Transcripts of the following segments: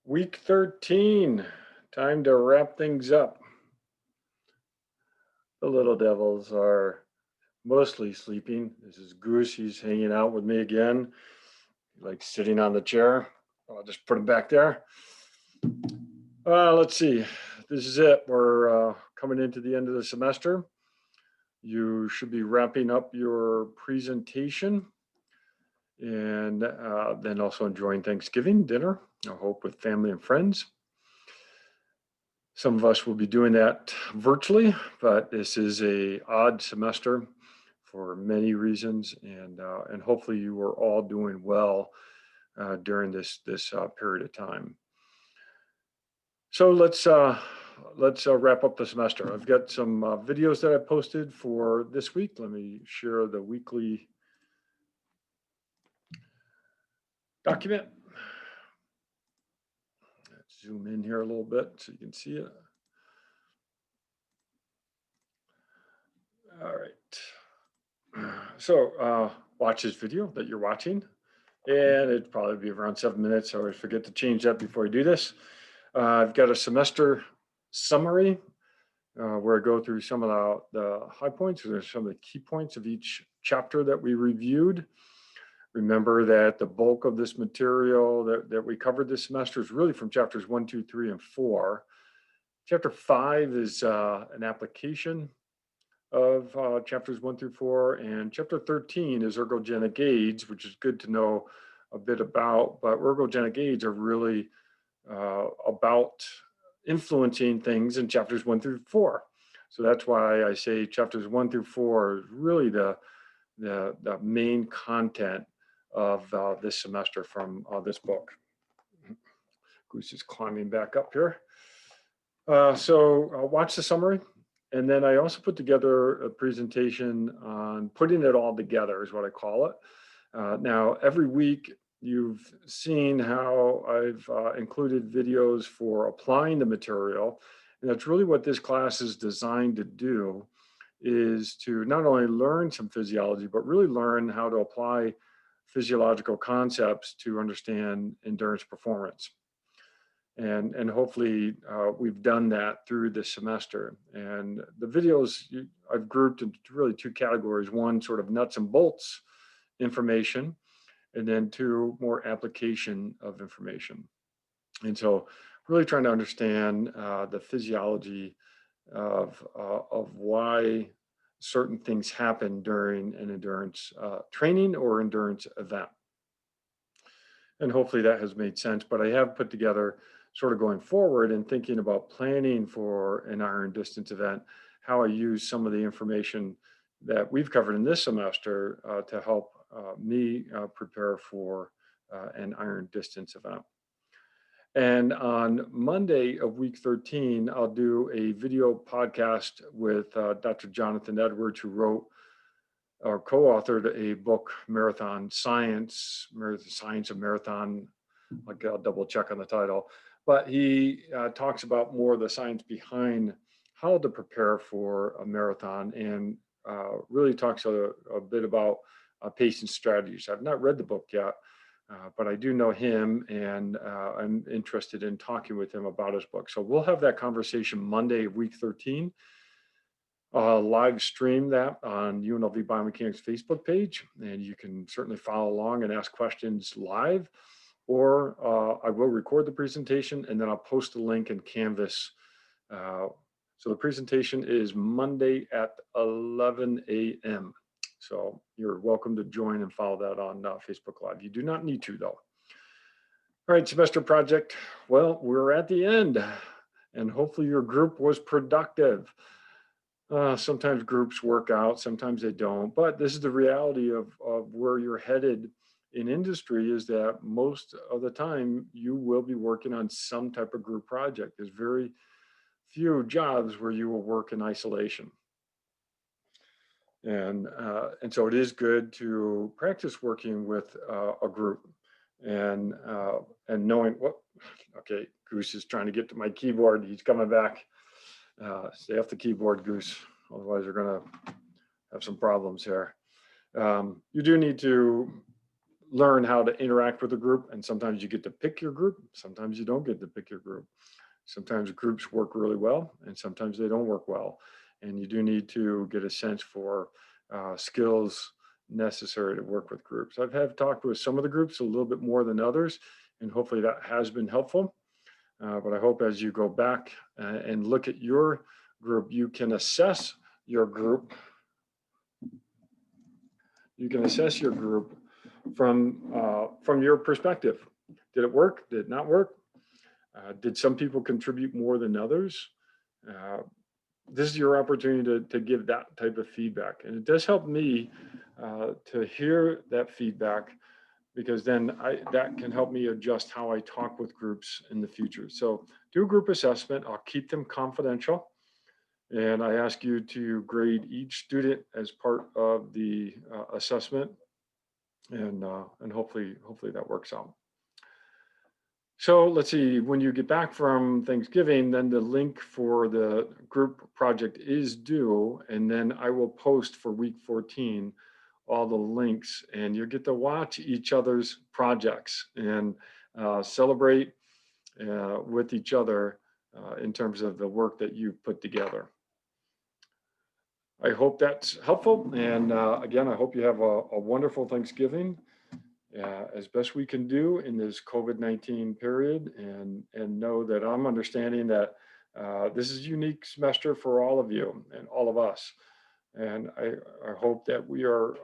Week 13, time to wrap things up. The little devils are mostly sleeping. This is Goose. He's hanging out with me again, like sitting on the chair. I'll just put him back there. Let's see. This is it. We're coming into the end of the semester. You should be wrapping up your presentation and then also enjoying Thanksgiving dinner, I hope with family and friends. Some of us will be doing that virtually, but this is a odd semester for many reasons, and hopefully you are all doing well during this period of time. So let's wrap up the semester. I've got some videos that I posted for this week. Let me share the weekly document. Let's zoom in here a little bit so you can see it. All right. So watch this video that you're watching, and it'd probably be around 7 minutes. I always forget to change that before I do this. I've got a semester summary where I go through some of the high points, or some of the key points of each chapter that we reviewed. Remember that the bulk of this material that we covered this semester is really from chapters 1, 2, 3, and 4. Chapter 5 is an application of chapters 1 through 4, and chapter 13 is ergogenic aids, which is good to know a bit about, but ergogenic aids are really about influencing things in chapters 1 through 4. So that's why I say chapters 1 through 4 is really the main content of this semester from this book. Goose is climbing back up here. So watch the summary. And then I also put together a presentation on putting it all together, is what I call it. Now, every week you've seen how I've included videos for applying the material. And that's really what this class is designed to do, is to not only learn some physiology, but really learn how to apply physiological concepts to understand endurance performance. And hopefully we've done that through this semester. And the videos I've grouped into really two categories: one, sort of nuts and bolts information, and then two, more application of information. And so really trying to understand the physiology of why certain things happen during an endurance training or endurance event. And hopefully that has made sense. But I have put together, sort of going forward and thinking about planning for an iron distance event, how I use some of the information that we've covered in this semester to help me prepare for an iron distance event. And on Monday of week 13, I'll do a video podcast with Dr. Jonathan Edwards, who wrote or co-authored a book, Marathon Science, the Science of Marathon. I'll double check on the title, but he talks about more of the science behind how to prepare for a marathon, and really talks a bit about pacing strategies. I've not read the book yet, but I do know him, and I'm interested in talking with him about his book. So we'll have that conversation Monday of week 13. Live stream that on UNLV Biomechanics Facebook page, and you can certainly follow along and ask questions live, or I will record the presentation and then I'll post a link in Canvas. So the presentation is Monday at 11 a.m. So you're welcome to join and follow that on Facebook Live. You do not need to, though. All right, semester project. Well, we're at the end, and hopefully your group was productive. Sometimes groups work out, sometimes they don't, but this is the reality of where you're headed in industry, is that most of the time you will be working on some type of group project. There's very few jobs where you will work in isolation. And so it is good to practice working with a group and knowing what, okay, Goose is trying to get to my keyboard. He's coming back. Stay off the keyboard, Goose. Otherwise, we're going to have some problems here. You do need to learn how to interact with a group. And sometimes you get to pick your group. Sometimes you don't get to pick your group. Sometimes groups work really well and sometimes they don't work well. And you do need to get a sense for skills necessary to work with groups. I've have talked with some of the groups a little bit more than others, and hopefully that has been helpful. But I hope as you go back and look at your group, you can assess your group. You can assess your group from your perspective. Did it work? Did it not work? Did some people contribute more than others? Uh, this is your opportunity to give that type of feedback. And it does help me to hear that feedback, because then that can help me adjust how I talk with groups in the future. So do a group assessment. I'll keep them confidential. And I ask you to grade each student as part of the assessment. And hopefully that works out. So let's see, when you get back from Thanksgiving, then the link for the group project is due, and then I will post for week 14 all the links, and you get to watch each other's projects and celebrate with each other in terms of the work that you've put together. I hope that's helpful, and again, I hope you have a wonderful Thanksgiving. As best we can do in this COVID-19 period, and know that I'm understanding that this is a unique semester for all of you and all of us. And I hope that we are,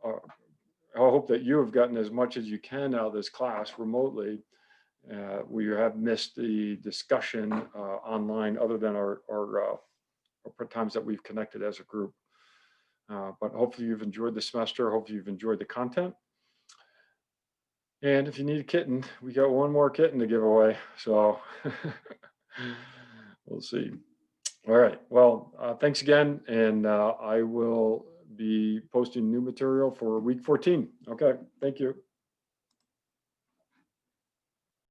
I hope that you have gotten as much as you can out of this class remotely. We have missed the discussion online other than our times that we've connected as a group. But hopefully you've enjoyed the semester. Hopefully you've enjoyed the content. And if you need a kitten, we got one more kitten to give away. So we'll see. All right. Well, thanks again. And I will be posting new material for week 14. Okay. Thank you.